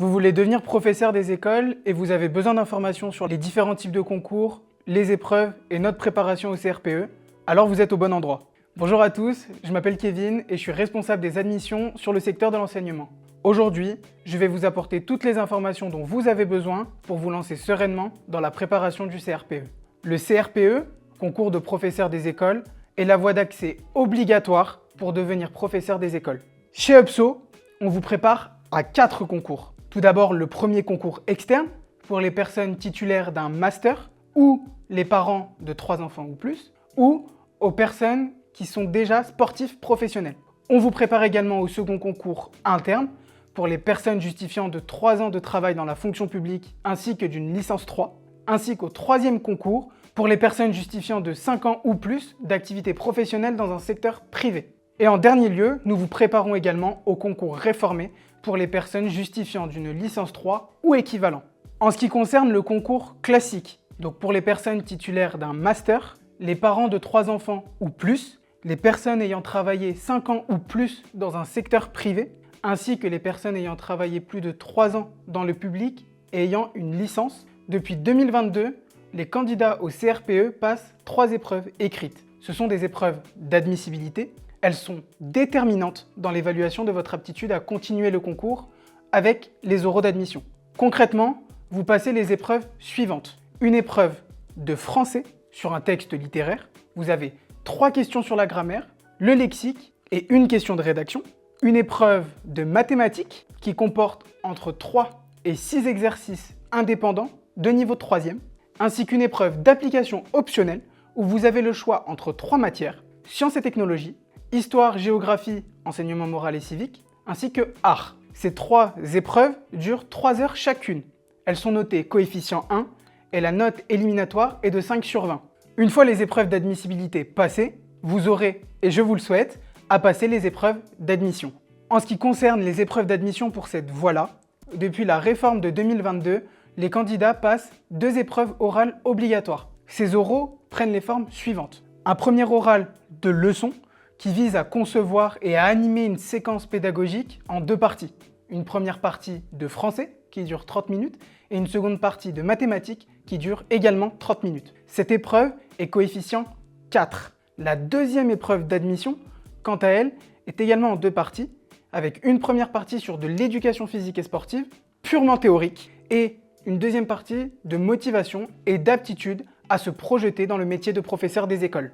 Vous voulez devenir professeur des écoles et vous avez besoin d'informations sur les différents types de concours, les épreuves et notre préparation au CRPE, alors vous êtes au bon endroit. Bonjour à tous, je m'appelle Kevin et je suis responsable des admissions sur le secteur de l'enseignement. Aujourd'hui, je vais vous apporter toutes les informations dont vous avez besoin pour vous lancer sereinement dans la préparation du CRPE. Le CRPE, concours de professeur des écoles, est la voie d'accès obligatoire pour devenir professeur des écoles. Chez UPSO, on vous prépare à 4 concours. Tout d'abord, le premier concours externe pour les personnes titulaires d'un master ou les parents de 3 enfants ou plus, ou aux personnes qui sont déjà sportifs professionnels. On vous prépare également au second concours interne pour les personnes justifiant de 3 ans de travail dans la fonction publique ainsi que d'une licence 3, ainsi qu'au troisième concours pour les personnes justifiant de 5 ans ou plus d'activité professionnelle dans un secteur privé. Et en dernier lieu, nous vous préparons également au concours réformé pour les personnes justifiant d'une licence 3 ou équivalent. En ce qui concerne le concours classique, donc pour les personnes titulaires d'un master, les parents de 3 enfants ou plus, les personnes ayant travaillé 5 ans ou plus dans un secteur privé, ainsi que les personnes ayant travaillé plus de 3 ans dans le public et ayant une licence, depuis 2022, les candidats au CRPE passent 3 épreuves écrites. Ce sont des épreuves d'admissibilité. Elles sont déterminantes dans l'évaluation de votre aptitude à continuer le concours avec les oraux d'admission. Concrètement, vous passez les épreuves suivantes. Une épreuve de français sur un texte littéraire. Vous avez 3 questions sur la grammaire, le lexique et une question de rédaction. Une épreuve de mathématiques qui comporte entre 3 et 6 exercices indépendants de niveau 3e, ainsi qu'une épreuve d'application optionnelle où vous avez le choix entre 3 matières, sciences et technologies, histoire, géographie, enseignement moral et civique, ainsi que art. Ces 3 épreuves durent 3 heures chacune. Elles sont notées coefficient 1 et la note éliminatoire est de 5 sur 20. Une fois les épreuves d'admissibilité passées, vous aurez, et je vous le souhaite, à passer les épreuves d'admission. En ce qui concerne les épreuves d'admission pour cette voie-là, depuis la réforme de 2022, les candidats passent 2 épreuves orales obligatoires. Ces oraux prennent les formes suivantes. Un premier oral de leçon qui vise à concevoir et à animer une séquence pédagogique en 2 parties. Une première partie de français qui dure 30 minutes et une seconde partie de mathématiques qui dure également 30 minutes. Cette épreuve est coefficient 4. La deuxième épreuve d'admission, quant à elle, est également en 2 parties, avec une première partie sur de l'éducation physique et sportive, purement théorique, et une deuxième partie de motivation et d'aptitude à se projeter dans le métier de professeur des écoles.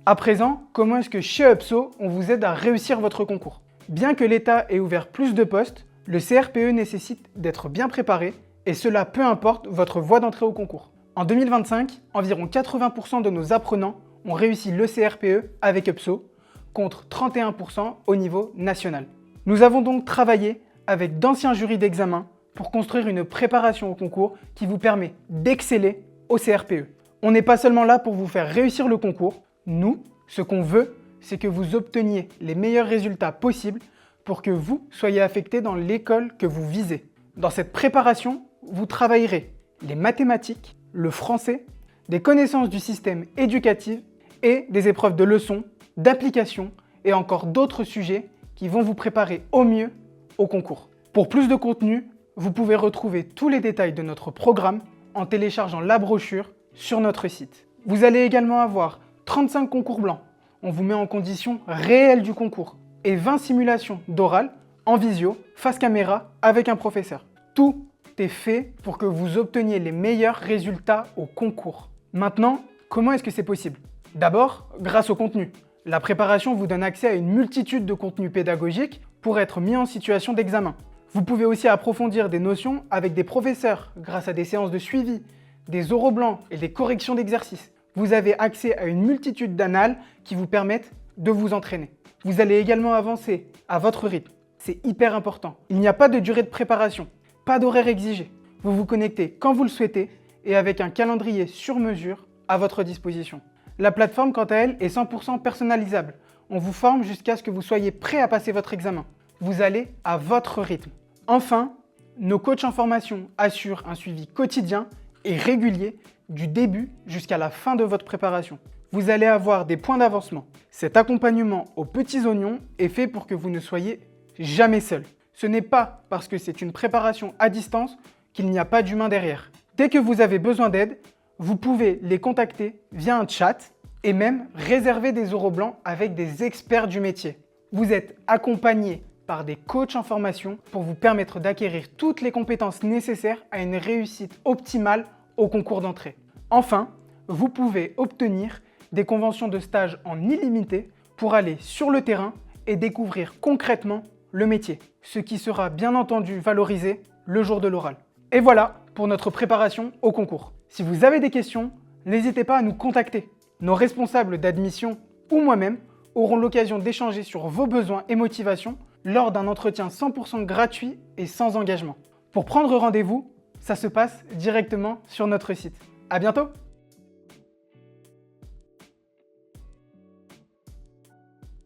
À présent, comment est-ce que chez UPSO, on vous aide à réussir votre concours? Bien que l'État ait ouvert plus de postes, le CRPE nécessite d'être bien préparé, et cela peu importe votre voie d'entrée au concours. En 2025, environ 80% de nos apprenants ont réussi le CRPE avec UPSO, contre 31% au niveau national. Nous avons donc travaillé avec d'anciens jurys d'examen pour construire une préparation au concours qui vous permet d'exceller au CRPE. On n'est pas seulement là pour vous faire réussir le concours, nous, ce qu'on veut, c'est que vous obteniez les meilleurs résultats possibles pour que vous soyez affecté dans l'école que vous visez. Dans cette préparation, vous travaillerez les mathématiques, le français, des connaissances du système éducatif et des épreuves de leçons, d'application et encore d'autres sujets qui vont vous préparer au mieux au concours. Pour plus de contenu, vous pouvez retrouver tous les détails de notre programme en téléchargeant la brochure sur notre site. Vous allez également avoir 35 concours blancs. On vous met en condition réelle du concours et 20 simulations d'oral en visio, face caméra avec un professeur. Tout est fait pour que vous obteniez les meilleurs résultats au concours. Maintenant, comment est-ce que c'est possible? D'abord, grâce au contenu. La préparation vous donne accès à une multitude de contenus pédagogiques pour être mis en situation d'examen. Vous pouvez aussi approfondir des notions avec des professeurs grâce à des séances de suivi, des oraux blancs et des corrections d'exercices. Vous avez accès à une multitude d'annales qui vous permettent de vous entraîner. Vous allez également avancer à votre rythme. C'est hyper important. Il n'y a pas de durée de préparation, pas d'horaire exigé. Vous vous connectez quand vous le souhaitez et avec un calendrier sur mesure à votre disposition. La plateforme, quant à elle, est 100% personnalisable. On vous forme jusqu'à ce que vous soyez prêt à passer votre examen. Vous allez à votre rythme. Enfin, nos coachs en formation assurent un suivi quotidien et régulier du début jusqu'à la fin de votre préparation. Vous allez avoir des points d'avancement. Cet accompagnement aux petits oignons est fait pour que vous ne soyez jamais seul. Ce n'est pas parce que c'est une préparation à distance qu'il n'y a pas d'humain derrière. Dès que vous avez besoin d'aide, vous pouvez les contacter via un chat et même réserver des euros blancs avec des experts du métier. Vous êtes accompagné par des coachs en formation pour vous permettre d'acquérir toutes les compétences nécessaires à une réussite optimale au concours d'entrée. Enfin, vous pouvez obtenir des conventions de stage en illimité pour aller sur le terrain et découvrir concrètement le métier, ce qui sera bien entendu valorisé le jour de l'oral. Et voilà pour notre préparation au concours. Si vous avez des questions, n'hésitez pas à nous contacter. Nos responsables d'admission ou moi-même auront l'occasion d'échanger sur vos besoins et motivations lors d'un entretien 100% gratuit et sans engagement. Pour prendre rendez-vous, ça se passe directement sur notre site. À bientôt!